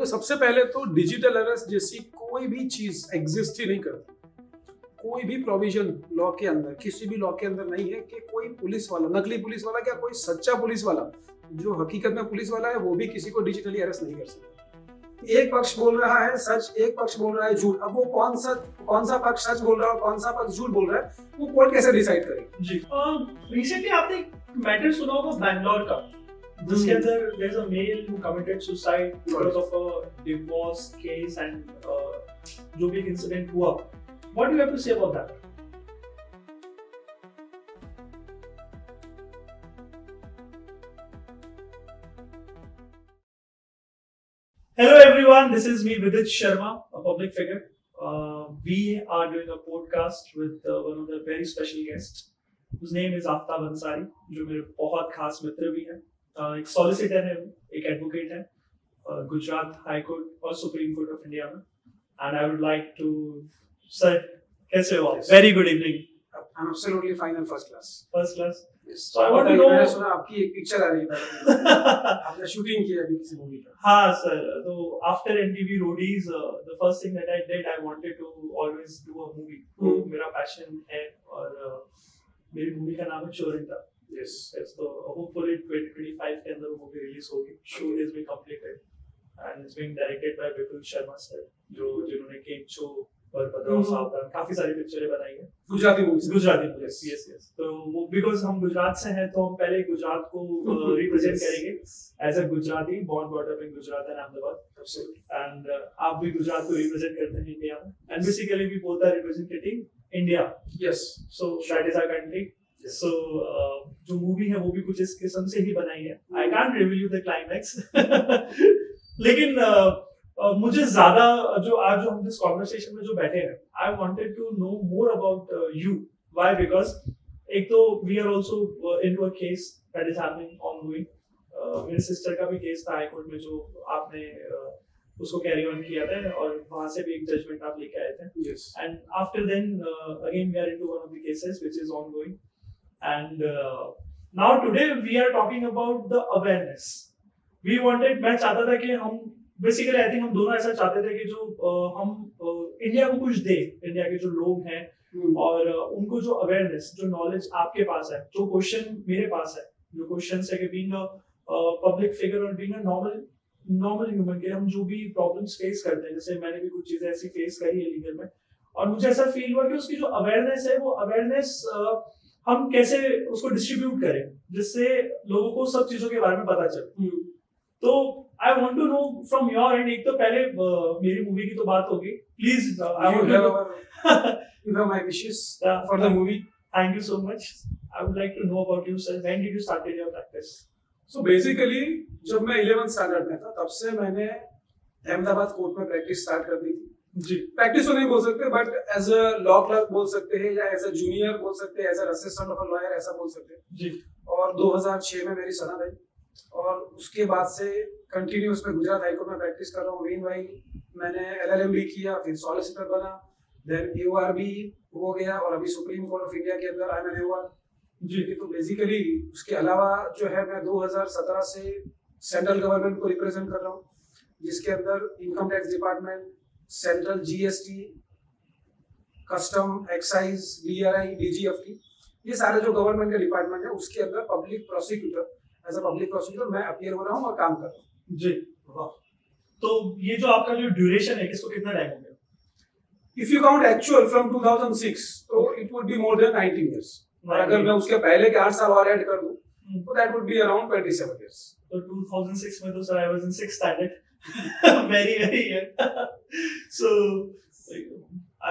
देखो सबसे पहले तो डिजिटल अरेस्ट जैसी कोई भी चीज एग्जिस्ट ही नहीं करती। कोई भी प्रोविजन लॉ के अंदर, किसी भी लॉ के अंदर नहीं है कि कोई पुलिस वाला, नकली पुलिस वाला क्या कोई सच्चा पुलिस वाला जो हकीकत में पुलिस वाला है वो भी किसी को डिजिटली अरेस्ट नहीं कर सकता। एक पक्ष बोल रहा है सच, एक पक्ष बोल रहा है झूठ। अब वो कौन सा पक्ष सच बोल रहा है और कौन सा पक्ष झूठ बोल रहा है वो कोर्ट कैसे डिसाइड करेगी? जी रिसेंटली आपने एक मैटर सुना होगा बैंगलोर का, जिसके अंदर there is a male who committed suicide because of a divorce case and जो भी इंसिडेंट हुआ। What do you have to say about that? Hello everyone, this is me Vidit Sharma, a public figure. We are doing a podcast with one of the very special guests, whose name is Aftab Ansari, जो मेरे बहुत खास मित्र भी हैं। एक solicitor है, एक advocate है, गुजरात हाई कोर्ट और सुप्रीम कोर्ट ऑफ इंडिया में। And I would like to, sir, कैसे हो आप? Very good evening. I'm absolutely fine and first class. First class. Yes. So I want to know. मैंने सुना आपकी एक पिक्चर आ रही है, आपने शूटिंग की है अभी किसी मूवी का। हाँ सर, तो after MTV Roadies, the first thing that I did, I wanted to always do a movie. तो मेरा पैशन है और मेरी मूवी का नाम है चोरिंदा। Yes. तो hopefully 2025 के अंदर वो मूवी रिलीज होगी। Shoot has been completed and it's being directed by Vipul Sharma sir, जिन्होंने केंचो और पद्राव सावधान काफी सारी पिक्चरें बनाई हैं गुजराती मूवीज। यस तो वो बिकॉज हम गुजरात से हैं तो हम पहले गुजरात को रिप्रेजेंट करेंगे as a Gujarati, born brought up in Gujarat and Ahmedabad, and आप भी गुजरात को रिप्रेजेंट करते हैं इंडिया में, and basically we both are representing India. Yes. So that is our country. So जो मूवी है वो भी कुछ इस किस्म से ही बनाई है। I can't reveal you the climax. लेकिन मुझे ज्यादा जो आज जो हम इस कॉन्वर्सेशन में जो बैठे हैं, I wanted to know more about you. Why? Because एक तो we are also into a case that is happening ongoing. मेरे सिस्टर का भी केस था हाई कोर्ट में जो आपने उसको कैरी ऑन किया था और वहां से भी एक जजमेंट आप लेके आए थे। And after then again we are into one of the cases which is ongoing, and now today we are talking about the awareness. We wanted, मैं चाहता था कि हम बेसिकली आई थिंक हम दोनों ऐसा चाहते थे कि जो हम इंडिया को कुछ दे, इंडिया के जो लोग हैं और उनको जो अवेयरनेस, जो नॉलेज आपके पास है, जो क्वेश्चन मेरे पास है, जो क्वेश्चन है कि बीइंग अ पब्लिक फिगर और बीइंग अ नॉर्मल ह्यूमन के हम जो भी प्रॉब्लम्स फेस करते हैं, जैसे मैंने भी कुछ चीजें ऐसी फेस करी है लीगल में, और मुझे ऐसा फील हुआ कि उसकी जो अवेयरनेस है वो अवेयरनेस हम कैसे उसको डिस्ट्रीब्यूट करें जिससे लोगों को सब चीजों के बारे में पता चले। तो I want to know from your end, एक तो पहले मेरी मूवी की तो बात होगी, please I want to you have my wishes for the movie. Thank you so much. I would like to know about you, sir. When did you started your practice? So basically जब मैं 11th standard में था तब से मैंने Ahmedabad court में practice start कर दी थी। जी, प्रैक्टिस तो नहीं बोल सकते but as a law clerk बोल सकते हैं या एज अ जूनियर बोल सकते हैं, as a assistant of a lawyer ऐसा बोल सकते हैं जी। और 2006 में मेरी सनद आई और उसके बाद से कंटिन्यूस में गुजरात हाईकोर्ट में प्रैक्टिस कर रहा हूँ। मीनवाइल मैंने LLM भी किया, फिर सॉलिसिटर बना, देन AOR भी हो गया और अभी सुप्रीम कोर्ट ऑफ इंडिया के अंदर आई एम AOR जी। तो बेसिकली उसके अलावा जो है मैं 2017 से सेंट्रल गवर्नमेंट को रिप्रेजेंट कर रहा हूँ, जिसके अंदर income tax department, central GST, custom, excise, DRI, DGFT, ये सारे जो गवर्नमेंट के डिपार्टमेंट है उसके अंदर public prosecutor, as a public prosecutor मैं अपीयर हो रहा हूँ और काम कर रहा हूँ जी। वाह, तो ये जो आपका जो ड्यूरेशन है इसको कितना टाइम हो गया? If you count actual from 2006, तो it would be more than 19 years. और अगर मैं उसके पहले के 8 साल और ऐड कर दूं, तो that would be around 27 years. तो 2006 में तो sir I was in 6th standard. very young. So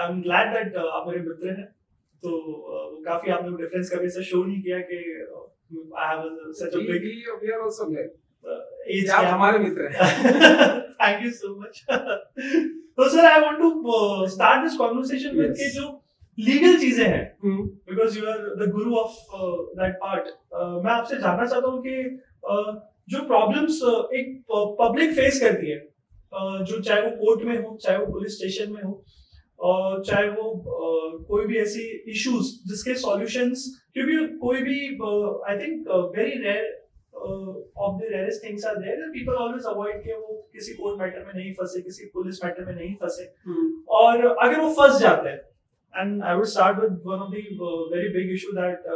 I'm glad that आप मेरे मित्र हैं। तो काफी आपने डिफरेंस कभी ऐसा शो नहीं किया कि I have such a big. We are also glad. As आप हमारे मित्र हैं। Thank you so much. तो sir I want to start this conversation with के जो लीगल चीजें हैं, because you are the guru of that part. मैं आपसे जानना चाहता हूँ कि जो प्रॉब्लम्स एक पब्लिक फेस करती है, जो चाहे वो कोर्ट में हो, चाहे वो पुलिस स्टेशन में हो, और चाहे वो कोई भी ऐसी इश्यूज जिसके सॉल्यूशंस, क्योंकि कोई भी I think very rare of the rarest things are there, and people always avoid कि वो किसी कोर्ट मैटर में नहीं फंसे, किसी पुलिस मैटर में नहीं फंसे, और अगर वो फंस जाते हैं, and I would start with one of the very big issue that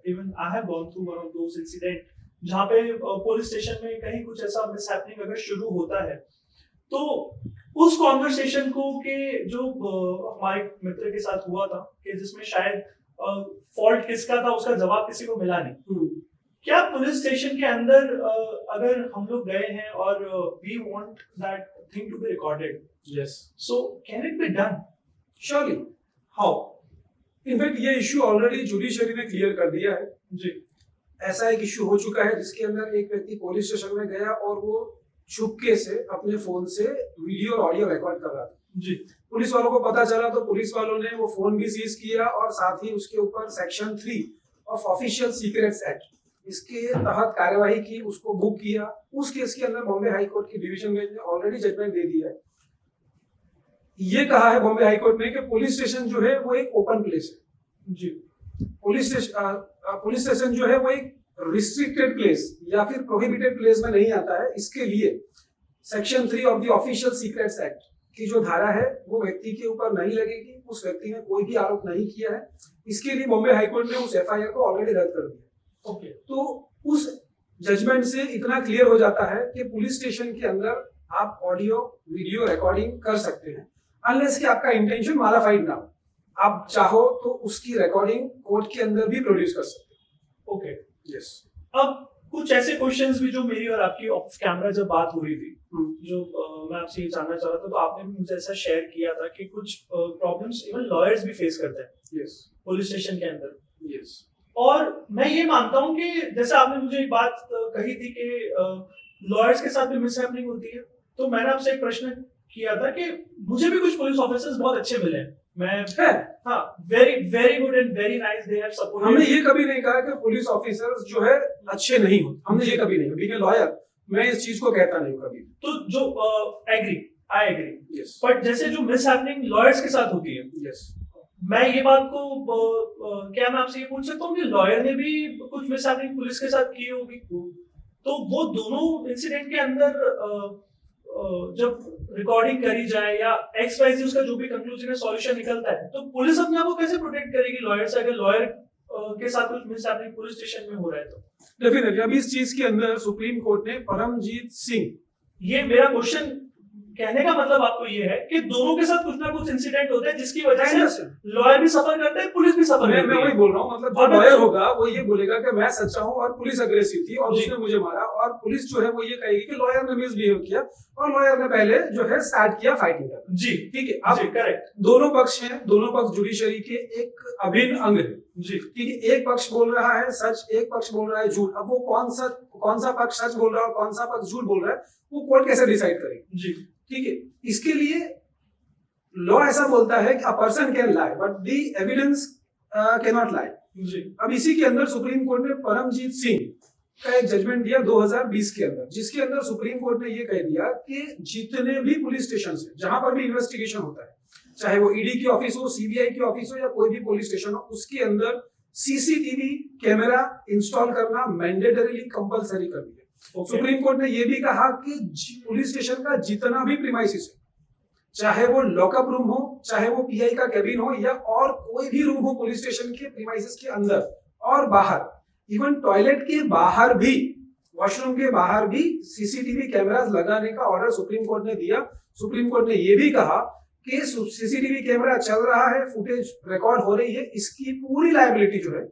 even I have gone through one of those incident जहाँ पे पुलिस स्टेशन में कहीं कुछ ऐसा मिसहैपनिंग अगर शुरू होता है, तो उस कॉन्वर्सेशन को के जो हमारे मित्र के साथ हुआ था कि जिसमें शायद फॉल्ट किसका था उसका जवाब किसी को मिला नहीं, क्या पुलिस स्टेशन के अंदर अगर हम लोग गए हैं और we want that thing to be recorded, yes, so can it be done? Surely. How? In fact ये इश्यू ऑलरेडी जुडिशरी ने क्लियर कर दिया है जी। ऐसा एक इश्यू हो चुका है जिसके अंदर एक व्यक्ति पुलिस स्टेशन में गया और वो छुपके से अपने फोन से वीडियो और ऑडियो रिकॉर्ड कर रहा था जी। पुलिस वालों को पता चला तो पुलिस वालों ने वो फोन भी सीज किया और साथ ही उसके ऊपर section 3 of official secrets act इसके तहत कार्यवाही की, उसको बुक किया। उस केस के अंदर बॉम्बे हाई कोर्ट की डिवीजन बेंच ने ऑलरेडी जजमेंट दे दिया है। ये कहा है बॉम्बे हाई कोर्ट ने कि पुलिस स्टेशन जो है वो एक ओपन प्लेस है जी। पुलिस स्टेशन जो है वो एक रिस्ट्रिक्टेड प्लेस या फिर प्रोहिबिटेड प्लेस में नहीं आता है। इसके लिए section 3 of the official secrets act की जो धारा है वो व्यक्ति के ऊपर नहीं लगेगी, उस व्यक्ति ने कोई भी आरोप नहीं किया है। इसके लिए बॉम्बे हाई कोर्ट ने उस एफआईआर को ऑलरेडी रद्द कर दिया। ओके, तो उस जजमेंट से इतना क्लियर हो जाता है कि पुलिस स्टेशन के अंदर आप ऑडियो वीडियो रिकॉर्डिंग कर सकते हैं अनलेस कि आपका इंटेंशन मालाफाइड ना हो। आप चाहो तो उसकी रिकॉर्डिंग कोर्ट के अंदर भी प्रोड्यूस कर सकते हैं। Okay, yes. अब कुछ ऐसे क्वेश्चंस भी जो मेरी और आपकी ऑफ कैमरा जब बात हो रही थी, जो मैं आपसे ये जानना चाह रहा था, तो आपने भी मुझे ऐसा शेयर किया था कि कुछ प्रॉब्लम्स इवन लॉयर्स भी फेस करते हैं यस पुलिस स्टेशन के अंदर। यस। और मैं ये मानता हूँ कि जैसे आपने मुझे एक बात कही थी कि लॉयर्स के साथ भी मिसहैपनिंग होती है, तो मैंने आपसे एक प्रश्न किया था कि मुझे भी कुछ पुलिस ऑफिसर्स बहुत अच्छे मिले हैं। Very very good and very nice, they have supported. हमने ये कभी नहीं कहा कि पुलिस ऑफिसर्स जो है अच्छे नहीं होते, हमने ये कभी नहीं, बीइंग अ लॉयर मैं इस चीज को कहता नहीं हूँ कभी। तो जो आई एग्री, यस, बट जैसे जो मिसहैपनिंग लॉयर्स के साथ होती है, यस, मैं ये बात को क्या मैं आपसे ये पूछ सकता हूँ कि लॉयर ने भी कुछ मिसहैपनिंग पुलिस के साथ की होगी, तो वो दोनों इंसिडेंट के अंदर जब रिकॉर्डिंग करी जाए या XYZ उसका जो भी कंक्लूजन है, सॉल्यूशन निकलता है, तो पुलिस अपने आप को कैसे प्रोटेक्ट करेगी लॉयर से अगर लॉयर के साथ कुछ मिसहैपनिंग पुलिस स्टेशन में हो रहा है तो? डेफिनेटली। अभी इस चीज के अंदर सुप्रीम कोर्ट ने परमजीत सिंह, ये मेरा क्वेश्चन कहने का मतलब आपको ये है कि दोनों के साथ कुछ ना कुछ इंसिडेंट होता है जिसकी वजह से लॉयर भी सफर करता है, पुलिस भी सफर करती है। मैं वही बोल रहा हूँ, मतलब जो लॉयर होगा वो ये बोलेगा कि मैं सच्चा हूँ और पुलिस अग्रेसिव थी और उसने मुझे मारा, और पुलिस जो है वो ये कहेगी कि लॉयर ने मिसबिहेव किया और लॉयर ने पहले जो है स्टार्ट किया फाइटिंग करना। जी, ठीक है। अब करेक्ट, दोनों पक्ष हैं, दोनों पक्ष जुडिशरी के एक अभिन्न अंग है। जी, ठीक है। एक पक्ष बोल रहा है सच, एक पक्ष बोल रहा है झूठ। अब वो कौन सा पक्ष सच बोल रहा है और कौन सा पक्ष झूठ बोल रहा है वो कोर्ट कैसे डिसाइड करेगी? जी, ठीक है। इसके लिए लॉ ऐसा बोलता है कि a person can lie but the evidence can not lie. जी। अब इसी के अंदर सुप्रीम कोर्ट ने परमजीत सिंह का एक जजमेंट दिया 2020 के अंदर, जिसके अंदर सुप्रीम कोर्ट ने ये कह दिया कि जितने भी पुलिस स्टेशन है जहां पर भी इन्वेस्टिगेशन होता है, चाहे वो ईडी की ऑफिस हो, सीबीआई की ऑफिस हो या कोई भी पुलिस स्टेशन हो, उसके अंदर सीसीटीवी कैमरा इंस्टॉल करना मैंडेटरीली कंपलसरी कर दिया। सुप्रीम कोर्ट ने यह भी कहा कि पुलिस स्टेशन का जितना भी प्रीमाइसिस है, चाहे वो लॉकअप रूम हो, चाहे वो पीआई का कैबिन हो या और कोई भी रूम हो पुलिस स्टेशन के प्रीमाइसिस के अंदर और बाहर, इवन टॉयलेट के बाहर भी, वॉशरूम के बाहर भी सीसीटीवी कैमरास लगाने का ऑर्डर सुप्रीम कोर्ट ने दिया। सुप्रीम कोर्ट ने यह भी कहा कि सीसीटीवी कैमरा चल रहा है, फुटेज रिकॉर्ड हो रही है, इसकी पूरी लायबिलिटी जो है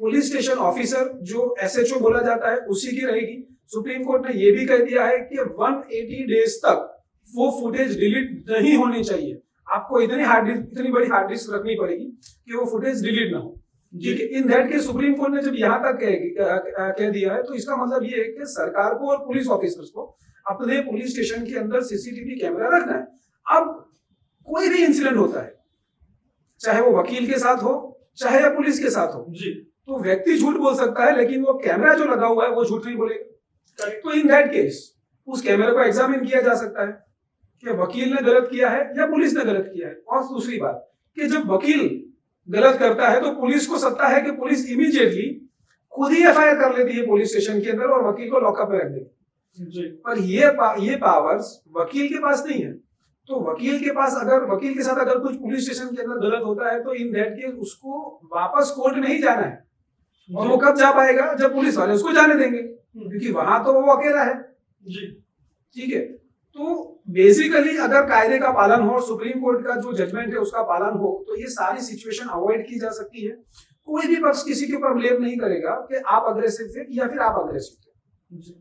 पुलिस स्टेशन ऑफिसर जो एसएचओ बोला जाता है उसी की रहेगी। सुप्रीम कोर्ट ने यह भी कह दिया है कि 180 डेज तक वो फुटेज डिलीट नहीं होनी चाहिए। आपको इतनी बड़ी हार्ड डिस्क रखनी पड़ेगी कि वो फुटेज डिलीट ना हो। ठीक है। इन दैट के सुप्रीम कोर्ट ने जब यहाँ तक कह दिया है तो इसका मतलब ये है कि सरकार को और पुलिस ऑफिसर्स को अपने पुलिस स्टेशन के अंदर सीसीटीवी कैमरा रखना है। अब कोई भी इंसिडेंट होता है, चाहे वो वकील के साथ हो चाहे या पुलिस के साथ हो जी, तो व्यक्ति झूठ बोल सकता है लेकिन वो कैमरा जो लगा हुआ है वो झूठ नहीं बोलेगा। तो इन दैट केस उस कैमरे को एग्जामिन किया जा सकता है कि वकील ने गलत किया है या पुलिस ने गलत किया है। और दूसरी बात कि जब वकील गलत करता है तो पुलिस को सत्ता है कि पुलिस इमीडिएटली खुद ही एफआईआर कर लेती है पुलिस स्टेशन के अंदर और वकील को लॉकअप में रख देती है। पर ये पावर्स वकील के पास नहीं है। तो वकील के पास अगर वकील के साथ अगर कुछ पुलिस स्टेशन के अंदर गलत होता है तो इन दैट केस उसको वापस कोर्ट नहीं जाना है। और वो कब जा पाएगा? जब पुलिस वाले उसको जाने देंगे, क्योंकि वहां तो वो अकेला है जी। ठीक है, तो बेसिकली अगर कायदे का पालन हो और सुप्रीम कोर्ट का जो जजमेंट है उसका पालन हो तो ये सारी सिचुएशन अवॉइड की जा सकती है। कोई भी पक्ष किसी के ऊपर ब्लेम नहीं करेगा कि आप अग्रेसिव थे या फिर आप अग्रेसिव थे।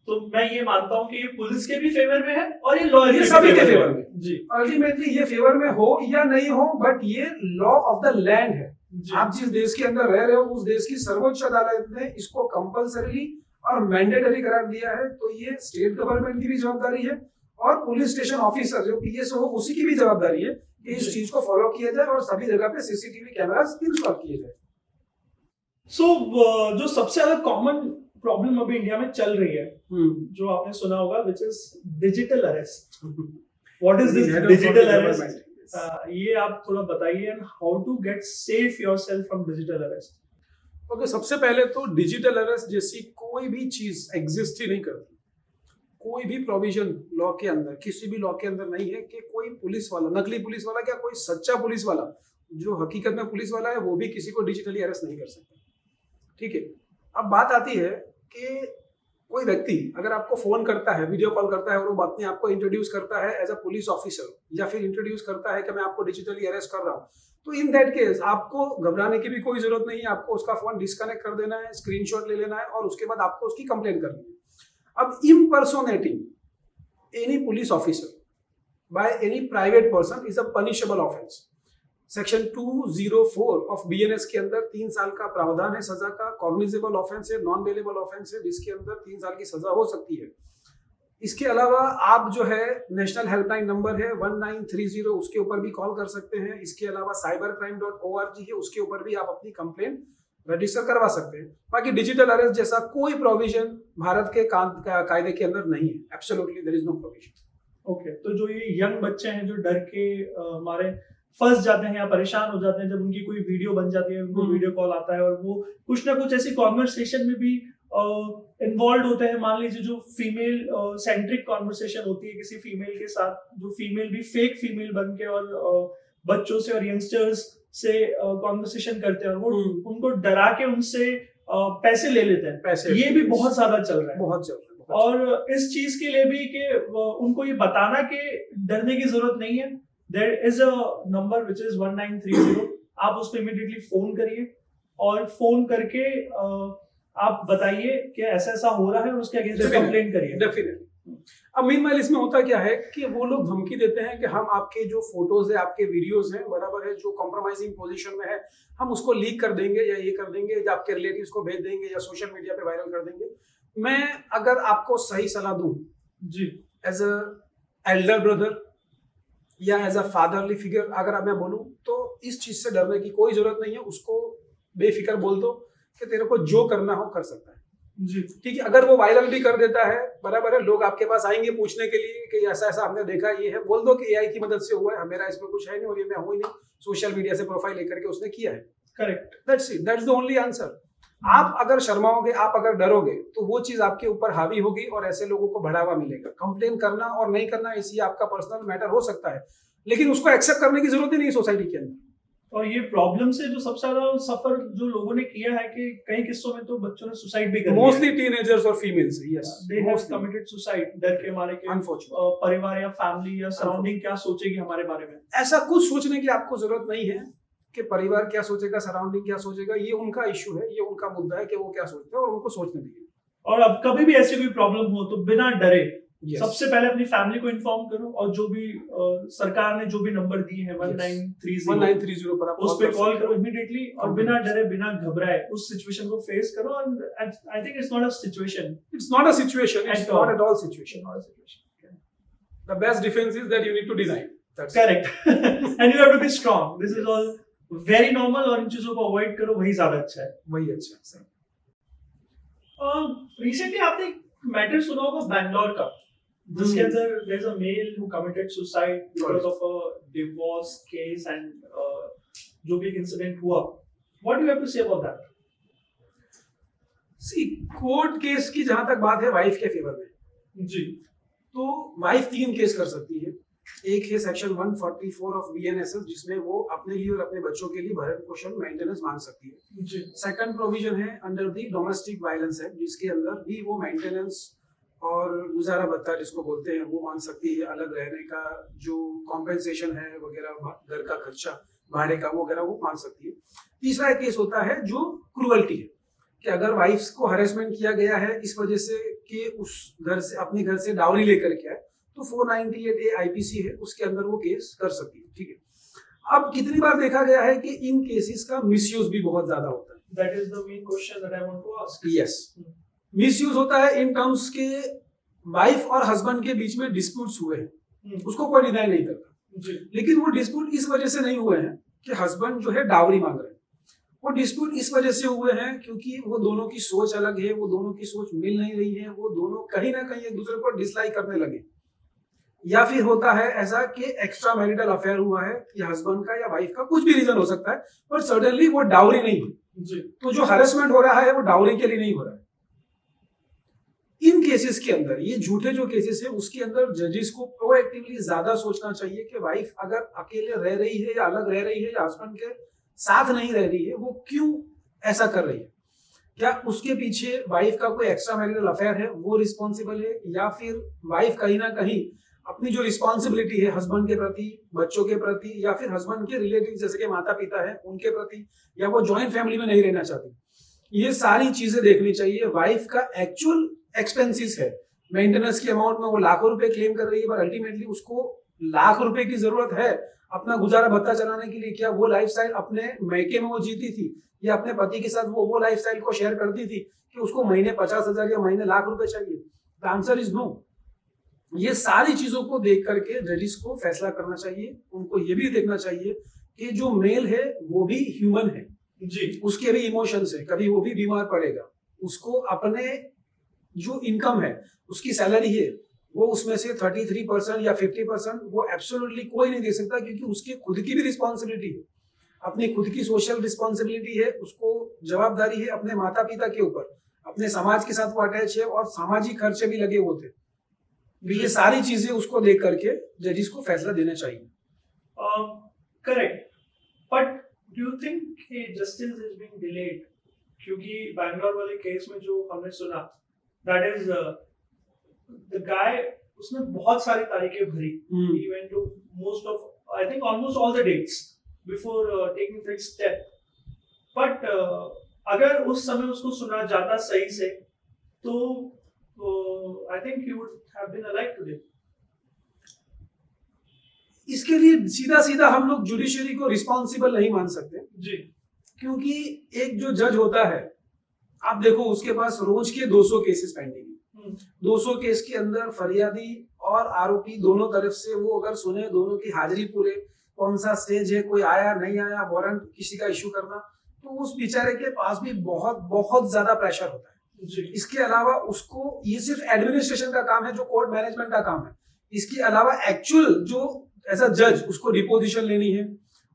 तो मैं ये मानता हूँ कि ये पुलिस के भी फेवर में है और ये लॉ ये सभी के फेवर में जी। अल्टीमेटली ये फेवर में हो या नहीं हो, बट ये लॉ ऑफ द लैंड है। आप जिस देश के अंदर रह रहे हो उस देश की सर्वोच्च अदालत ने इसको कंपलसरी और मैंडेटरी करार दिया है। तो ये स्टेट गवर्नमेंट की भी जवाबदारी है और पुलिस स्टेशन ऑफिसर जो पीएस हो उसकी की भी जवाबदारी है कि इस चीज को फॉलो किया जाए और सभी जगह पे सीसीटीवी कैमरास इंस्टॉल किए जाए। जो सबसे ज्यादा कॉमन प्रॉब्लम अभी इंडिया में चल रही है, जो आपने सुना होगा, which is digital arrest. What is this digital arrest? ये आप थोड़ा बताइए, and how to get safe yourself from digital arrest. Okay, सबसे पहले तो डिजिटल अरेस्ट जैसी कोई भी चीज एग्जिस्ट ही नहीं करती। कोई भी प्रोविजन लॉ के अंदर, किसी भी लॉ के अंदर नहीं है कि कोई पुलिस वाला, नकली पुलिस वाला क्या, कोई सच्चा पुलिस वाला जो हकीकत में पुलिस वाला है वो भी किसी को डिजिटली अरेस्ट नहीं कर सकता। ठीक है, अब बात आती है कि कोई व्यक्ति अगर आपको फोन करता है, वीडियो कॉल करता है और वो अपने आपको इंट्रोड्यूस करता है एज अ पुलिस ऑफिसर या फिर इंट्रोड्यूस करता है कि मैं आपको डिजिटली अरेस्ट कर रहा हूँ, तो इन दैट केस आपको घबराने की भी कोई जरूरत नहीं है। आपको उसका फोन डिस्कनेक्ट कर देना है, स्क्रीनशॉट ले लेना है और उसके बाद आपको उसकी कंप्लेंट करनी है। अब impersonating any police officer by any private person is a punishable offense. Section 204 of BNS के अंदर 3 साल का प्रावधान है सजा का। कॉग्निजेबल ऑफेंस है, नॉन बेलेबल ऑफेंस है, जिसके अंदर 3 साल की सजा हो सकती है। इसके अलावा आप जो है नेशनल हेल्पलाइन नंबर है 1930, उसके ऊपर भी कॉल कर सकते हैं। इसके अलावा cybercrime.org है, उसके ऊपर भी आप अपनी कंप्लेंट रजिस्टर करवा सकते हैं। बाकी डिजिटल अरेस्ट जैसा कोई प्रोविजन भारत के कायदे के अंदर नहीं है। Absolutely there is no provision. Okay, तो जो ये यंग बच्चे हैं जो डर के हमारे फंस जाते हैं या परेशान हो जाते हैं जब उनकी कोई वीडियो बन जाती है, उनको वीडियो कॉल आता है और वो कुछ ना कुछ ऐसी कॉन्वर्सेशन में भी इन्वॉल्व होते हैं। मान लीजिए जो फीमेल सेंट्रिक कॉन्वर्सेशन होती है किसी फीमेल के साथ, जो फीमेल भी फेक फीमेल बन के और बच्चों से और यंगस्टर्स से कॉन्वर्सेशन करते हैं और वो उनको डरा के उनसे पैसे ले लेते हैं। ये भी बहुत ज्यादा चल रहा है, बहुत चल रहा है। और इस चीज के लिए भी कि उनको ये बताना कि डरने की जरूरत नहीं है। There is a number which is 1930. आप उस पर इमीडिएटली फोन करिए और फोन करके आप बताइए कि ऐसा ऐसा हो रहा है और उसके अगेंस्ट कंप्लेंट करिए। डेफिनेटली। अब मीनवाइल इसमें होता क्या है कि वो लोग धमकी देते हैं कि हम आपके जो फोटोज है, आपके वीडियोज हैं, बराबर है, जो कॉम्प्रोमाइजिंग पोजीशन में है, हम उसको लीक कर देंगे या ये कर देंगे या आपके रिलेटिव्स को भेज देंगे या सोशल मीडिया पे वायरल कर देंगे। मैं अगर आपको सही सलाह दूं जी, एज अ एल्डर ब्रदर या एज अ फादरली फिगर अगर मैं बोलूं, तो इस चीज से डरने की कोई जरूरत नहीं है। उसको बेफिक्र बोल दो कि तेरे को जो करना हो कर सकता है जी। ठीक है, अगर वो वायरल भी कर देता है, बराबर है, लोग आपके पास आएंगे पूछने के लिए कि ऐसा ऐसा हमने देखा, ये है, बोल दो कि एआई की मदद से हुआ है, मेरा इसमें कुछ है नहीं और ये मैं हूं ही नहीं, सोशल मीडिया से प्रोफाइल लेकर के उसने किया है। Correct, that's it, that's the only answer. आप अगर शर्माओगे, आप अगर डरोगे, तो वो चीज आपके ऊपर हावी होगी और ऐसे लोगों को बढ़ावा मिलेगा। कंप्लेन करना और नहीं करना इसी आपका पर्सनल मैटर हो सकता है, लेकिन उसको एक्सेप्ट करने की जरूरत ही नहीं सोसाइटी के अंदर। और ये प्रॉब्लम से जो सबसे ज्यादा सफर जो लोगों ने किया है कि कई किस्सों में तो बच्चों ने सुसाइड भी कर लिया, मोस्टली टीनेजर्स और females, yes, they have committed suicide, डर के मारे के अनफॉर्चुनेट परिवार या फैमिली या सराउंडिंग क्या सोचेगी हमारे बारे में। ऐसा कुछ सोचने की आपको जरूरत नहीं है कि परिवार क्या सोचेगा, सराउंडिंग क्या सोचेगा। ये उनका इशू है, ये उनका मुद्दा है कि वो क्या सोचते हैं और उनको सोचने दीजिए। और अब कभी भी ऐसी कोई प्रॉब्लम हो तो बिना डरे सबसे पहले अपनी फैमिली को इन्फॉर्म करो और जो भी सरकार ने जो भी नंबर दिए हैं 1930 पर आप उस पे कॉल करो इमीडिएटली और बिना डरे बिना घबराए उस सिचुएशन को फेस करो। And I think it's not a situation, it's not a situation, it's not at all situation. The best defence is that you need to deny, correct, and you have to be strong. This is all very normal और इन चीजों को avoid करो, वही ज्यादा अच्छा है, वही अच्छा है। रिसेंटली आपने मैटर सुना होगा बैंगलोर का, जिसके अंदर there's a male who committed suicide because of a divorce case and जो भी इंसिडेंट हुआ, what do you have to say about that? See court case की जहां तक बात है वाइफ के फेवर में जी, तो वाइफ 3 केस कर सकती है। एक है सेक्शन 144 ऑफ बीएनएसएस जिसमें वो अपने लिए और अपने बच्चों के लिए भरण पोषण मेंटेनेंस मांग सकती है। जी, सेकंड प्रोविजन है under the domestic violence act जिसके अंदर भी वो मेंटेनेंस और गुजारा भत्ता जिसको बोलते हैं वो मांग सकती है। अलग रहने का जो कॉम्पेंसेशन है वगैरह, घर का खर्चा, भाड़े का वगैरह वो मांग सकती है। तीसरा एक केस होता है जो क्रूअल्टी है कि अगर वाइफ को हरेसमेंट किया गया है इस वजह से कि उस घर से अपने घर से डाउरी लेकर के आए तो 498A आईपीसी है उसके अंदर वो केस कर सकती है। ठीक है। अब कितनी बार देखा गया है कि इन केसेस का मिसयूज भी बहुत ज्यादा होता है। That is the main question that I want to ask. Yes, misuse होता है इन टर्म्स के वाइफ और हस्बैंड के बीच में डिस्प्यूट्स हुए हैं, उसको कोई डिनाई नहीं करता जी, लेकिन वो डिस्प्यूट इस वजह से नहीं हुए हैं कि हस्बैंड जो है डाउरी मांग रहे हैं। वो डिस्प्यूट इस वजह से हुए हैं क्योंकि वो दोनों की सोच अलग है, वो दोनों की सोच मिल नहीं रही है, वो दोनों कहीं ना कहीं एक दूसरे को डिसलाइक करने लगे। या फिर होता है ऐसा कि एक्स्ट्रा मैरिटल अफेयर हुआ है या हस्बैंड का या वाइफ का, कुछ भी रीजन हो सकता है, पर सडनली वो डाउरी नहीं हुई। जी, तो जो हरेसमेंट हो रहा है वो डाउरी के लिए नहीं हो रहा है। इन केसेस के अंदर, ये झूठे जो केसेस है उसके अंदर जजेस को प्रोएक्टिवली ज्यादा सोचना चाहिए कि वाइफ अगर अकेले रह रही है या अलग रह रही है या हस्बैंड के साथ नहीं रह रही है वो क्यों ऐसा कर रही है। क्या उसके पीछे वाइफ का कोई एक्स्ट्रा मैरिटल अफेयर है वो रिस्पॉन्सिबल है, या फिर वाइफ कहीं ना कहीं अपनी जो रिस्पॉन्सिबिलिटी है हस्बैंड के प्रति, बच्चों के प्रति, या फिर हस्बैंड के रिलेटिव जैसे कि माता पिता है उनके प्रति, या वो जॉइंट फैमिली में नहीं रहना चाहती। ये सारी चीजें देखनी चाहिए। वाइफ का एक्चुअल एक्सपेंसेस है, मेंटेनेंस की अमाउंट में वो लाखों रुपए क्लेम कर रही है पर अल्टीमेटली उसको लाख रुपए की जरूरत है अपना गुजारा भत्ता चलाने के लिए। क्या वो लाइफस्टाइल अपने मैके में वो जीती थी या अपने पति के साथ वो लाइफस्टाइल को शेयर करती थी कि उसको महीने 50,000 या महीने लाख रुपए चाहिए? The answer is no. ये सारी चीजों को देख करके जजेस को फैसला करना चाहिए। उनको ये भी देखना चाहिए कि जो मेल है वो भी ह्यूमन है जी, उसके भी इमोशंस है, कभी वो भी बीमार पड़ेगा। उसको अपने जो इनकम है उसकी सैलरी है वो उसमें से 33% या 50% वो एब्सोल्युटली कोई नहीं दे सकता क्योंकि उसकी खुद की भी रिस्पॉन्सिबिलिटी है, अपनी खुद की सोशल रिस्पॉन्सिबिलिटी है, उसको जवाबदारी है अपने माता पिता के ऊपर, अपने समाज के साथ वो अटैच है और सामाजिक खर्चे भी लगे होते हैं। ये सारी चीजें उसको देख करके जजेस को फैसला देना चाहिए। Correct, but do you think justice is being delayed? क्योंकि बैंगलोर वाले केस में जो हमने सुना, दैट इज द गाय, उसने बहुत सारी तारीखें भरी, he went to most of, I think almost all the dates before taking that step, but अगर उस समय उसको सुना जाता सही से तो I think he would have been alive today. इसके लिए सीधा सीधा हम लोग जुडिशरी को रिस्पॉन्सिबल नहीं मान सकते जी, क्योंकि एक जो जज होता है, आप देखो उसके पास रोज के 200 केसेस पेंडिंग है। 200 केस के अंदर फरियादी और आरोपी दोनों तरफ से वो अगर सुने, दोनों की हाजिरी पूरे, कौन सा स्टेज है, कोई आया नहीं आया, वारंट किसी का इश्यू करना, तो उस बेचारे के पास भी बहुत बहुत ज्यादा प्रेशर होता है जी, इसके अलावा उसको, ये सिर्फ एडमिनिस्ट्रेशन का काम है जो कोर्ट मैनेजमेंट का काम है, इसके अलावा एक्चुअल जो एज अ जज उसको डिपोजिशन लेनी है,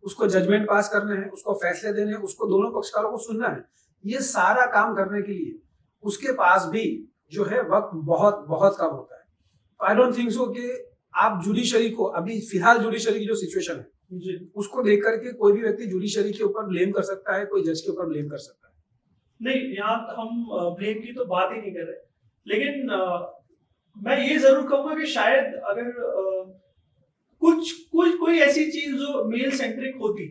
उसको जजमेंट पास करने हैं, उसको फैसले देने हैं, उसको दोनों पक्षकारों को सुनना है। ये सारा काम करने के लिए उसके पास भी जो है वक्त बहुत बहुत कम होता है। आई डोंट थिंक सो कि आप जुडिशरी को, अभी फिलहाल जुडिशरी की जो सिचुएशन है जी, उसको देख करके कोई भी व्यक्ति जुडिशरी के ऊपर ब्लेम कर सकता है, कोई जज के ऊपर ब्लेम कर सकता है। नहीं, यहाँ हम ब्लेम की तो बात ही नहीं कर रहे, लेकिन मैं ये जरूर कहूंगा कि शायद अगर कोई ऐसी चीज जो मेल सेंट्रिक होती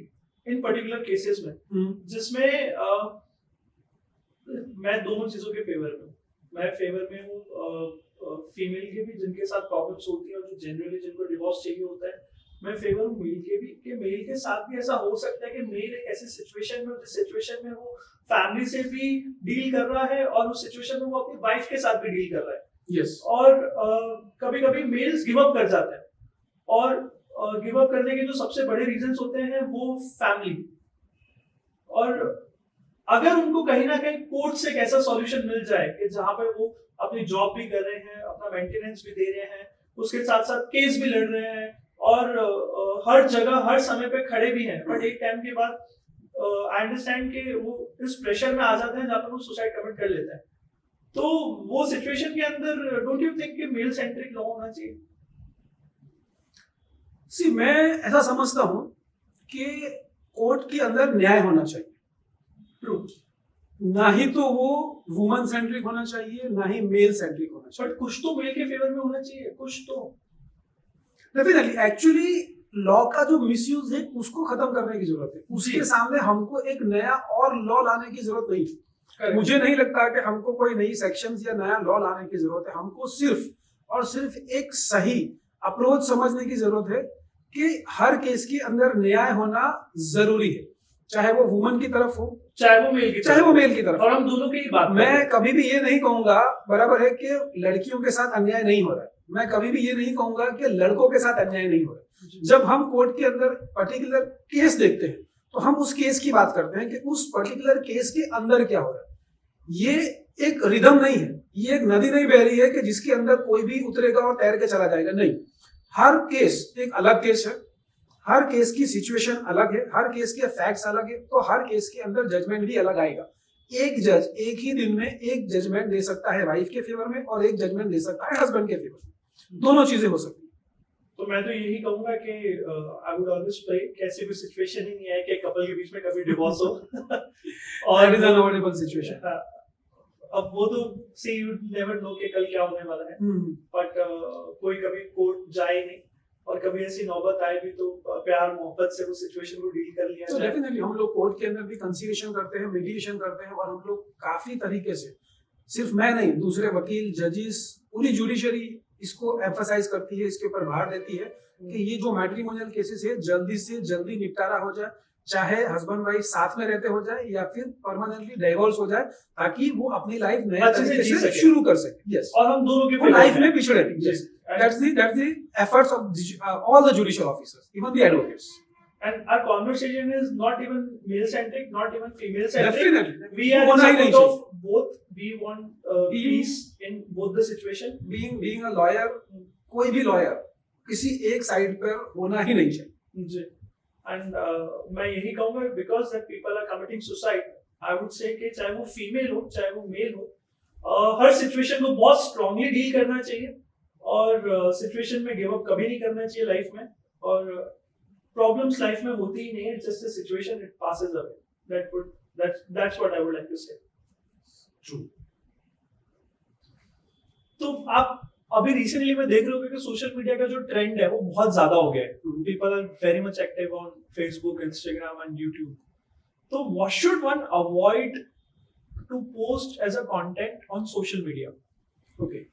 इन पर्टिकुलर केसेस में, जिसमें मैं दोनों चीजों के फेवर में हूँ। मैं फेवर में हूँ फीमेल के भी जिनके साथ प्रॉब्लम्स होती है और जो जनरली जिनको डिवोर्स चाहिए होता है। मैं फेवर हूँ मेल के भी, कि मेल के साथ भी ऐसा हो सकता है कि मेल एक ऐसी सिचुएशन में, जिस सिचुएशन में वो फैमिली से भी डील कर रहा है और उस सिचुएशन में वो अपनी वाइफ के साथ भी डील कर रहा है। यस, और कभी कभी मेल्स गिव अप कर जाते हैं, और गिव अप करने के जो सबसे बड़े रीजंस होते हैं वो फैमिली, और अगर उनको कहीं ना कहीं कोर्ट से एक ऐसा सॉल्यूशन मिल जाए कि जहां पे वो अपनी जॉब भी कर रहे हैं, अपना मेंटेनेंस भी दे रहे हैं, उसके साथ साथ केस भी लड़ रहे हैं और हर जगह हर समय पे खड़े भी हैं, बट एक टाइम के बाद आई अंडरस्टैंड कि वो इस प्रेशर में आ जाते हैं जहाँ पर वो सुसाइड कमिट कर लेते हैं। तो वो सिचुएशन के अंदर डोंट यू थिंक कि मेल सेंट्रिक लॉ होना चाहिए? सी, मैं ऐसा समझता हूँ कि कोर्ट के अंदर न्याय होना चाहिए। ट्रू। ना ही तो वो वुमन सेंट्रिक होना चाहिए, ना ही मेल सेंट्रिक होना चाहिए। बट कुछ तो मेल के फेवर में होना चाहिए, कुछ तो। डेफिनेटली, एक्चुअली लॉ का जो मिसयूज है उसको खत्म करने की जरूरत है। उसके सामने हमको एक नया और लॉ लाने की जरूरत नहीं है। मुझे नहीं लगता कि हमको कोई नई सेक्शंस या नया लॉ लाने की जरूरत है। हमको सिर्फ और सिर्फ एक सही अप्रोच समझने की जरूरत है कि हर केस के अंदर न्याय होना जरूरी है, चाहे वो वुमन की तरफ हो, चाहे वो मेल की तरफ। और हम दोनों की ही बात। मैं कभी भी ये नहीं कहूंगा, बराबर है, कि लड़कियों के साथ अन्याय नहीं हो रहा है। मैं कभी भी ये नहीं कहूंगा कि लड़कों के साथ अन्याय नहीं हो रहा है। जब हम कोर्ट के अंदर पर्टिकुलर केस देखते हैं तो हम उस केस की बात करते हैं कि उस पर्टिकुलर केस के अंदर क्या हो रहा है। ये एक रिदम नहीं है, ये एक नदी नहीं बह रही है कि जिसके अंदर कोई भी उतरेगा और तैर के चला जाएगा। नहीं, हर केस एक अलग केस है, हर केस की सिचुएशन अलग है, हर केस के फैक्ट्स अलग है, तो हर केस के अंदर जजमेंट भी अलग आएगा। एक जज एक ही दिन में एक जजमेंट दे सकता है वाइफ के फेवर में और एक जजमेंट दे सकता है हस्बैंड के फेवर में। दोनों चीजें हो सकती है। तो मैं तो यही कहूंगा कि आई वुड ऑलवेज प्रे कैसी भी सिचुएशन ही नहीं आए कि कपल के बीच में कभी डिवोर्स हो। और इट इज अनअवॉइडेबल सिचुएशन। अब वो तो सी यू नेवर नो कि कल क्या होने वाला है। बट कोई कभी कोर्ट जाए नहीं और कभी ऐसी नौबत आए भी तो प्यार मोहब्बत से वो सिचुएशन को डील कर लिया तो जाए। डेफिनेटली हम लोग कोर्ट के अंदर भी कंसीलिएशन करते हैं, मीडिएशन करते हैं, और हम लोग काफी तरीके से, सिर्फ मैं नहीं, दूसरे वकील, जजेस, पूरी जुडिशरी इसको एम्फसाइज करती है, इसके ऊपर भार देती है कि ये जो मैट्रिमोनियल केसेस है जल्दी से जल्दी निपटारा हो जाए, चाहे हस्बैंड वाइफ साथ में रहते हो जाए या फिर परमानेंटली डाइवोर्स हो जाए, ताकि वो अपनी लाइफ नए तरीके से शुरू कर सके। यस, और हम दोनों के लाइफ में पिछड़े। Yes, that's the efforts of all the judicial officers, even the advocates. And our conversation is not even male centric, not even female centric. Definitely, we are in support of both. We want peace in both the situation. Being a lawyer, कोई भी lawyer किसी एक side पर होना ही नहीं चाहिए। जी। And मैं यही कहूँगा because that people are committing suicide, I would say कि चाहे वो फीमेल हो चाहे वो मेल हो, हर सिचुएशन को बहुत स्ट्रांगली डील करना चाहिए और सिचुएशन में गिव अप कभी नहीं करना चाहिए लाइफ में। और प्रॉब्लम्स लाइफ में होती ही नहीं है, just a situation, it passes away. that's what I would like to say. True. तो आप अभी रिसेंटली में देख रहे हो कि सोशल मीडिया का जो ट्रेंड है वो बहुत ज्यादा हो गया है। People are very much active on Facebook, Instagram and YouTube. तो what should one avoid to post as a content on social media? Okay,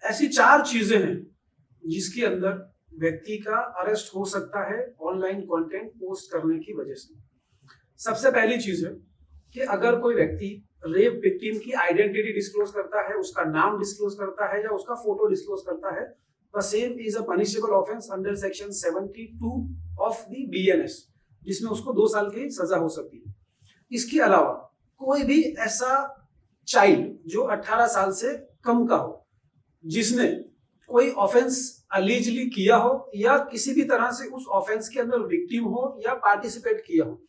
ऐसी 4 चीजें हैं जिसके अंदर व्यक्ति का अरेस्ट हो सकता है ऑनलाइन कंटेंट पोस्ट करने की वजह से। सबसे पहली चीज है कि अगर कोई व्यक्ति रेप विक्टिम की आइडेंटिटी डिस्क्लोज करता है, उसका नाम डिस्क्लोज करता है या उसका फोटो डिस्क्लोज करता है, the same is a punishable offence under section 72 of the BNS, जिसमें उसको 2 साल की सजा हो सकती है। इसके अलावा कोई भी ऐसा चाइल्ड जो 18 साल से कम का हो, जिसने कोई ऑफेंस अलीजली किया हो या किसी भी तरह से उस ऑफेंस के अंदर विक्टिम हो या पार्टिसिपेट किया हो,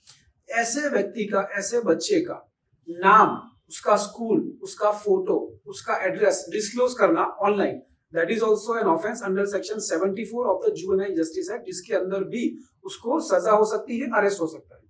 ऐसे व्यक्ति का, ऐसे बच्चे का नाम, उसका स्कूल, उसका फोटो, उसका एड्रेस डिस्क्लोज करना online, that is also an offence under section 74 of the juvenile justice act, जिसके अंदर भी उसको सजा हो सकती है, अरेस्ट हो सकता है।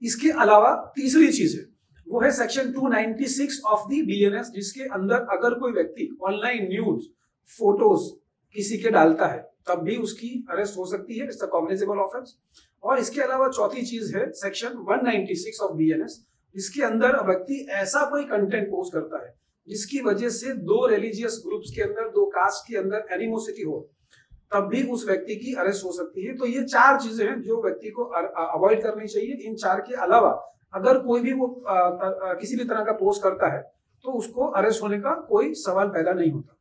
इसके अलावा तीसरी चीज है, वो है सेक्शन 296 ऑफ द बीएनएस, जिसके अंदर अगर कोई व्यक्ति ऑनलाइन न्यूज, फोटोज किसी के डालता है तब भी उसकी अरेस्ट हो सकती है, इट्स अ कॉग्निजेबल ऑफेंस। और इसके अलावा चौथी चीज है सेक्शन 196 ऑफ बीएनएस, जिसके अंदर व्यक्ति ऐसा कोई कंटेंट पोस्ट करता है जिसकी वजह से 2 रिलीजियस ग्रुप्स के अंदर, 2 कास्ट के अंदर एनिमोसिटी हो, तब भी उस व्यक्ति की अरेस्ट हो सकती है। तो ये 4 चीजें हैं जो व्यक्ति को अवॉइड करनी चाहिए। इन 4 के अलावा अगर कोई भी वो किसी भी तरह का पोस्ट करता है तो उसको अरेस्ट होने का कोई सवाल पैदा नहीं होता।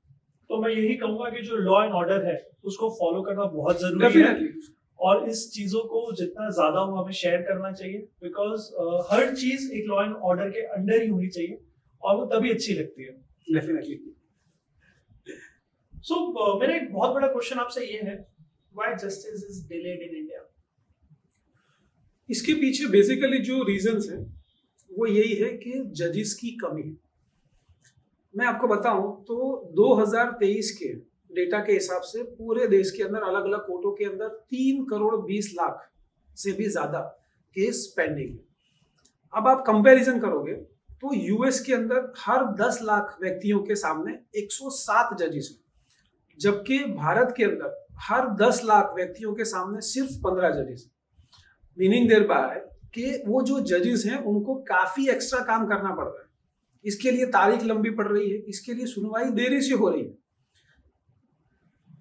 तो मैं यही कहूंगा कि जो लॉ एंड ऑर्डर है उसको फॉलो करना बहुत जरूरी है, और इस चीजों को जितना ज्यादा हो हमें शेयर करना चाहिए, बिकॉज हर चीज एक लॉ एंड ऑर्डर के अंडर ही होनी चाहिए और वो तभी अच्छी लगती है। डेफिनेटली। सो मेरा एक बहुत बड़ा क्वेश्चन आपसे ये है, why justice is delayed in India? इसके पीछे बेसिकली जो रीजंस है वो यही है कि जजेस की कमी है। मैं आपको बताऊं तो 2023 के डेटा के हिसाब से पूरे देश के अंदर अलग अलग कोर्टों के अंदर 3,20,00,000 से भी ज्यादा केस पेंडिंग है। अब आप कंपैरिजन करोगे तो यूएस के अंदर हर 10 लाख व्यक्तियों के सामने 107 जजेस हैं, जबकि भारत के अंदर हर 10 लाख व्यक्तियों के सामने सिर्फ 15 जजेस हैं। मीनिंग देयर बाय कि वो जो जजेस हैं उनको काफी एक्स्ट्रा काम करना पड़ रहा है, इसके लिए तारीख लंबी पड़ रही है, इसके लिए सुनवाई देरी से हो रही है।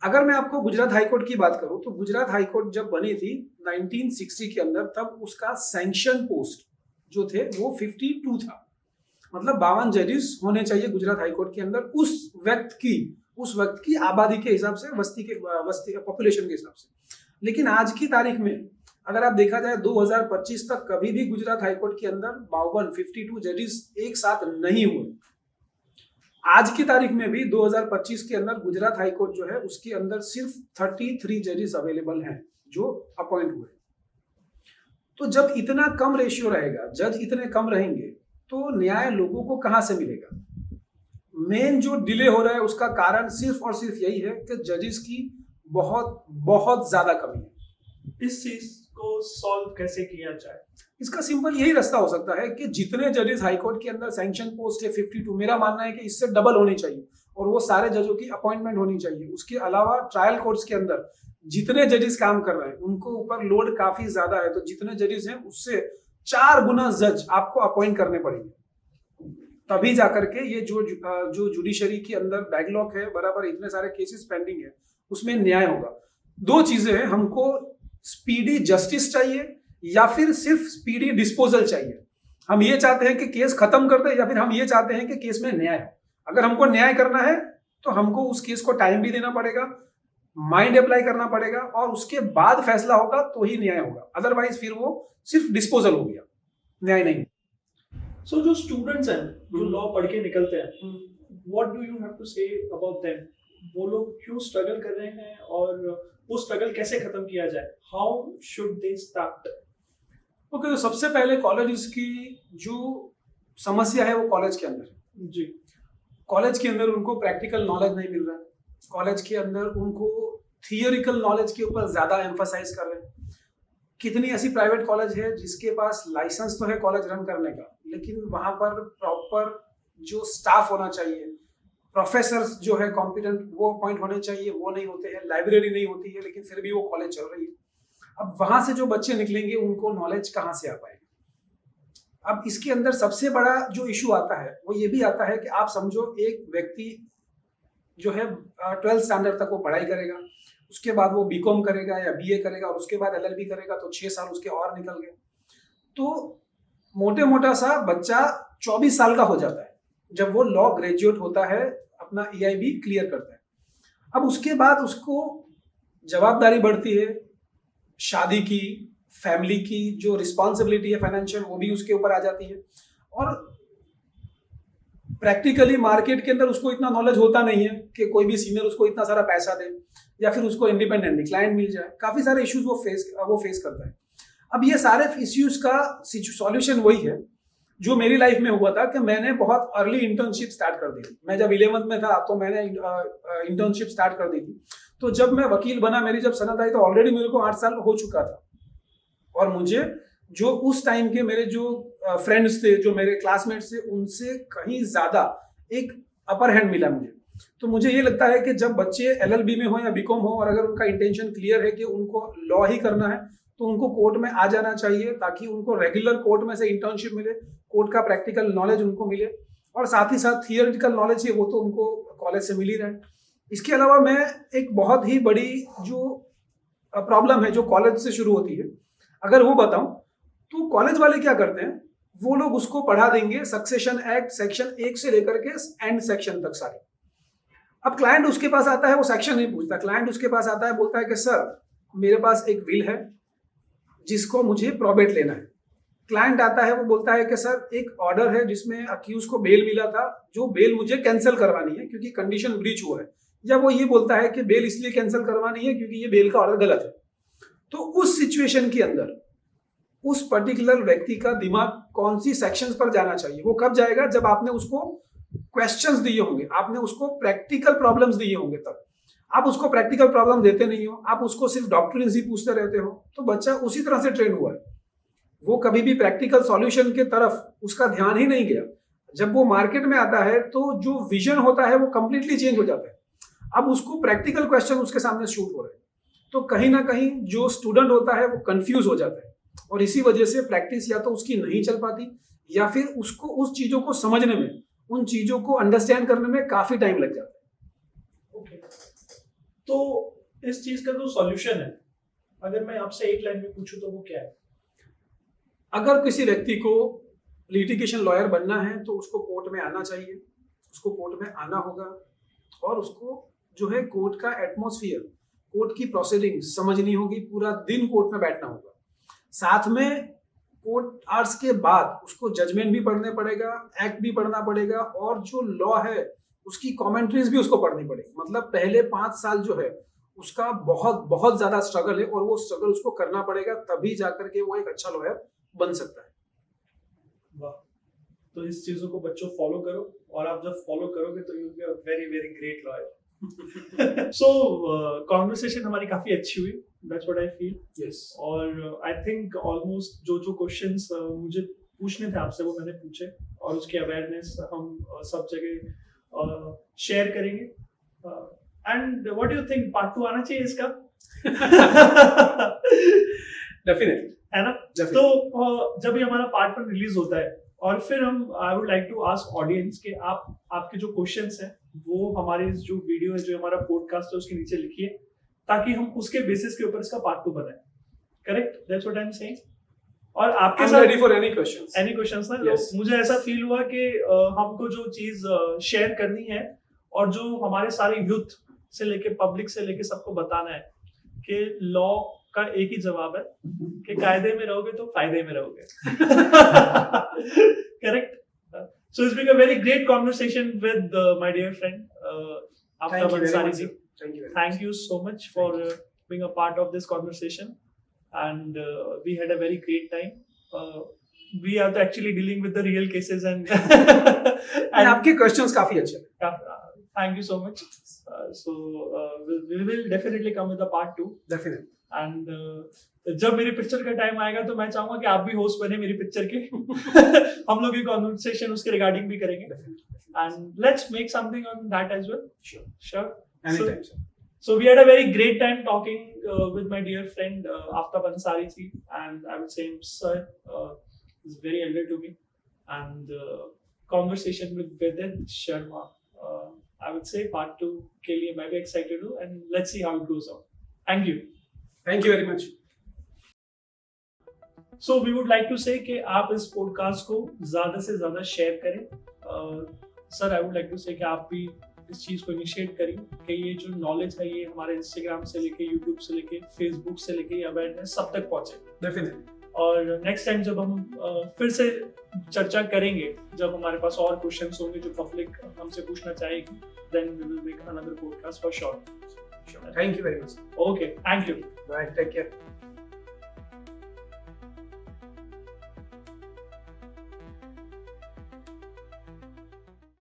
अगर मैं आपको गुजरात हाईकोर्ट की बात करूं तो गुजरात हाईकोर्ट जब बनी थी 1960 के अंदर, तब उसका सैंक्शन पोस्ट जो थे वो 52 था, मतलब 52 जजेस होने चाहिए गुजरात हाईकोर्ट के अंदर उस वक्त की आबादी के हिसाब से, वस्ती पॉपुलेशन के हिसाब से। लेकिन आज की तारीख में अगर आप देखा जाए 2025 तक कभी भी गुजरात हाईकोर्ट के अंदर 52 जजेस एक साथ नहीं हुए। आज की तारीख में भी 2025 के अंदर गुजरात हाईकोर्ट जो है उसके अंदर सिर्फ 33 जजेस अवेलेबल हैं जो अपॉइंट हुए। तो जब इतना कम रेशियो रहेगा, जज इतने कम रहेंगे, तो न्याय लोगों को कहां से मिलेगा? मेन जो डिले हो रहा है उसका कारण सिर्फ और सिर्फ यही है कि जजेस की बहुत बहुत ज्यादा कमी है। इस चीज को सॉल्व कैसे किया जाए? इसका सिंपल यही रास्ता हो सकता है कि जितने जजेस हाईकोर्ट के अंदर सैंक्शन पोस्ट है 52, मेरा मानना है कि इससे डबल होनी चाहिए और वो सारे जजों की अपॉइंटमेंट होनी चाहिए। उसके अलावा ट्रायल कोर्ट्स के अंदर जितने जजेस काम कर रहे हैं उनको ऊपर लोड काफी ज्यादा है, तो जितने जजेस हैं उससे 4 गुना जज आपको अपॉइंट करने पड़ेंगे, तभी जाकर के ये जो जुडिशरी के अंदर बैकलॉग है, बराबर इतने सारे केसेस पेंडिंग है, उसमें न्याय होगा। 2 चीजें हैं, हमको स्पीडी जस्टिस चाहिए या फिर सिर्फ स्पीडी डिस्पोजल चाहिए। हम ये चाहते हैं कि केस खत्म कर दे या फिर हम ये चाहते हैं कि केस में न्याय हो। अगर हमको न्याय करना है तो हमको उस केस को टाइम भी देना पड़ेगा, माइंड अप्लाई करना पड़ेगा और उसके बाद फैसला होगा तो ही न्याय होगा, अदरवाइज फिर वो सिर्फ डिस्पोजल हो गया, न्याय नहीं। सो जो स्टूडेंट्स हैं जो लॉ पढ़ के निकलते हैं, what do you have to say about them? वो लोग क्यों स्ट्रगल कर रहे हैं और वो स्ट्रगल कैसे खत्म किया जाए? How should they start? Okay, तो सबसे पहले कॉलेज की जो समस्या है वो कॉलेज के अंदर है। जी, कॉलेज के अंदर उनको प्रैक्टिकल नॉलेज नहीं मिल रहा है, कॉलेज के अंदर उनको थियोरिकल नॉलेज के ऊपर ज्यादा एम्फसाइज कर रहे हैं। कितनी ऐसी प्राइवेट कॉलेज है जिसके पास लाइसेंस तो है कॉलेज रन करने का, लेकिन वहां पर प्रॉपर जो स्टाफ होना चाहिए, प्रोफेसर्स जो है कॉम्पिटेंट वो अपॉइंट होने चाहिए, वो नहीं होते हैं, लाइब्रेरी नहीं होती है, लेकिन फिर भी वो कॉलेज चल रही है। अब वहां से जो बच्चे निकलेंगे उनको नॉलेज कहाँ से आ पाएगी? अब इसके अंदर सबसे बड़ा जो इशू आता है वो ये भी आता है कि आप समझो एक व्यक्ति जो है 12th स्टैंडर्ड तक वो पढ़ाई करेगा, उसके बाद वो बीकॉम करेगा या बीए करेगा और उसके बाद एलएलबी करेगा, तो 6 साल उसके और निकल गए। तो मोटे मोटा सा बच्चा 24 साल का हो जाता है जब वो लॉ ग्रेजुएट होता है, अपना EIB क्लियर करता है। अब उसके बाद उसको जवाबदारी बढ़ती है, शादी की, फैमिली की जो रिस्पॉन्सिबिलिटी है फाइनेंशियल, वो भी उसके ऊपर आ जाती है। और प्रैक्टिकली मार्केट के अंदर उसको इतना नॉलेज होता नहीं है कि कोई भी सीनियर उसको इतना सारा पैसा दे या फिर उसको इंडिपेंडेंटली क्लाइंट मिल जाए। काफी सारे इश्यूज वो फेस करता है। अब ये सारे इश्यूज का सॉल्यूशन वही है जो मेरी लाइफ में हुआ था कि मैंने बहुत अर्ली इंटर्नशिप स्टार्ट कर दी थी। मैं जब 11th में था तो मैंने इंटर्नशिप स्टार्ट कर दी थी। तो जब मैं वकील बना, मेरी जब सनद आई, तो ऑलरेडी मेरे को 8 साल हो चुका था और मुझे जो उस टाइम के मेरे जो फ्रेंड्स थे, जो मेरे क्लासमेट्स थे, उनसे कहीं ज्यादा एक अपर हैंड मिला मुझे। तो मुझे ये लगता है कि जब बच्चे LLB में हो या बीकॉम हो और अगर उनका इंटेंशन क्लियर है कि उनको लॉ ही करना है, तो उनको कोर्ट में आ जाना चाहिए ताकि उनको रेगुलर कोर्ट में से इंटर्नशिप मिले, कोर्ट का प्रैक्टिकल नॉलेज उनको मिले और साथ ही साथ थियोरिटिकल नॉलेज है वो तो उनको कॉलेज से मिल ही रहा है। इसके अलावा मैं एक बहुत ही बड़ी जो प्रॉब्लम है जो कॉलेज से शुरू होती है, अगर वो बताऊं तो कॉलेज वाले क्या करते हैं, वो लोग उसको पढ़ा देंगे सक्सेशन एक्ट सेक्शन 1 से लेकर के एंड सेक्शन तक सारे। अब क्लाइंट उसके पास आता है, वो सेक्शन नहीं पूछता, क्लाइंट उसके पास आता है, बोलता है कि सर मेरे पास एक विल है जिसको मुझे प्रोबेट लेना है। क्लाइंट आता है, वो बोलता है कि सर एक ऑर्डर है जिसमें अक्यूज को बेल मिला था, जो बेल मुझे कैंसिल करवानी है क्योंकि कंडीशन ब्रीच हुआ है, या वो ये बोलता है कि बेल इसलिए कैंसिल करवानी है क्योंकि ये बेल का ऑर्डर गलत है। तो उस सिचुएशन के अंदर उस पर्टिकुलर व्यक्ति का दिमाग कौन सी सेक्शंस पर जाना चाहिए? वो कब जाएगा? जब आपने उसको क्वेश्चंस दिए होंगे, आपने उसको प्रैक्टिकल प्रॉब्लम्स दिए होंगे, तब आप उसको प्रैक्टिकल प्रॉब्लम देते नहीं हो, आप उसको सिर्फ डॉक्ट्रिन्स ही पूछते रहते हो, तो बच्चा उसी तरह से ट्रेन हुआ है, वो कभी भी प्रैक्टिकल सॉल्यूशन के तरफ उसका ध्यान ही नहीं गया। जब वो मार्केट में आता है तो जो विजन होता है वो कंप्लीटली चेंज हो जाता है। अब उसको प्रैक्टिकल क्वेश्चन उसके सामने शूट हो रहे हैं, तो कहीं ना कहीं जो स्टूडेंट होता है वो कंफ्यूज हो जाता है, और इसी वजह से प्रैक्टिस या तो उसकी नहीं चल पाती, या फिर उसको उस चीजों को समझने में, उन चीजों को अंडरस्टैंड करने में काफी टाइम लग जाता है। ओके, तो इस चीज का जो सॉल्यूशन है, अगर मैं आपसे एक लाइन में पूछूं तो वो क्या है? अगर किसी व्यक्ति को लिटिगेशन लॉयर बनना है तो उसको कोर्ट में आना चाहिए, उसको कोर्ट में आना होगा, और उसको जो है कोर्ट का एटमॉस्फेयर, कोर्ट की प्रोसीडिंग समझनी होगी, पूरा दिन कोर्ट में बैठना होगा। साथ में कोर्ट आवर्स के बाद उसको जजमेंट भी पढ़ने पड़ेगा, एक्ट भी पढ़ना पड़ेगा, और जो लॉ है उसकी कमेंट्रीज भी उसको पढ़नी पड़ेगी। मतलब पहले 5 साल जो है उसका बहुत बहुत ज्यादा स्ट्रगल है, और वो स्ट्रगल उसको करना पड़ेगा, तभी जाकर के वो एक अच्छा लॉयर बन सकता है। वाह, तो इस चीजों को बच्चों फॉलो करो, और आप जब फॉलो करोगे तो you will be a very very great lawyer. So conversation हमारी काफी अच्छी हुई, that's what I feel. Yes, और आई थिंक ऑलमोस्ट जो क्वेश्चंस मुझे पूछने थे आपसे वो मैंने पूछे, और उसकी अवेयरनेस हम सब जगह शेयर करेंगे। And what do you think, part 2 आना चाहिए इसका? डेफिनेटली, है ना? तो जब ये हमारा पार्ट 1 रिलीज होता है, और फिर हम I would like to ask audience कि आपके जो क्वेश्चंस हैं वो हमारे जो वीडियो है, जो हमारा पॉडकास्ट है, उसके नीचे लिखिए, ताकि हम उसके बेसिस के ऊपर इसका पार्ट 2 बनाएं। Correct, that's what I am saying. और आपके साथ रेडी फॉर एनी क्वेश्चंस ना, yes. मुझे ऐसा फील हुआ कि हमको जो चीज शेयर करनी है, और जो हमारे सारे यूथ से लेके पब्लिक से लेके सबको बताना है कि लॉ का एक ही जवाब है कि कायदे में रहोगे तो फायदे में रहोगे। Correct. So it's been a very great conversation with my dear friend Aftab Ansari ji. Thank you so much for being a part of this conversation, and we had a very great time. We are actually dealing with the real cases, and and आपके questions काफी अच्छे हैं। Thank you so much. So we will definitely come with a part 2. Definitely. And जब मेरी picture का time आएगा तो मैं चाहूंगा कि आप भी होस्ट बने मेरी पिक्चर के। हम लोग ये कॉन्वर्सेशन उसके रिगार्डिंग भी करेंगे, and let's make something on that as well. Sure. Anytime, sir. So we had a very great time talking with my dear friend Aftab Ansari ji, and I would say sir is very elder to me, and conversation with Vedant Sharma. I would say part 2 के लिए मैं भी excited हूँ, and let's see how it goes on. Thank you. Thank you very much. So we would like to say कि आप इस podcast को ज़्यादा से ज़्यादा शेयर करें। Sir, I would like to say कि आप भी इस चीज को इनिशिएट करिए कि ये जो नॉलेज है ये हमारे इंस्टाग्राम से लेके, यूट्यूब से लेके, फेसबुक से लेके, ये अवेयरनेस सब तक पहुंचे। डेफिनेटली। और नेक्स्ट टाइम जब हम फिर से चर्चा करेंगे, जब हमारे पास और क्वेश्चंस होंगे जो पब्लिक हमसे पूछना चाहेगी, then we will make another podcast for sure. Thank you very much. Okay, thank you. Bye, take care.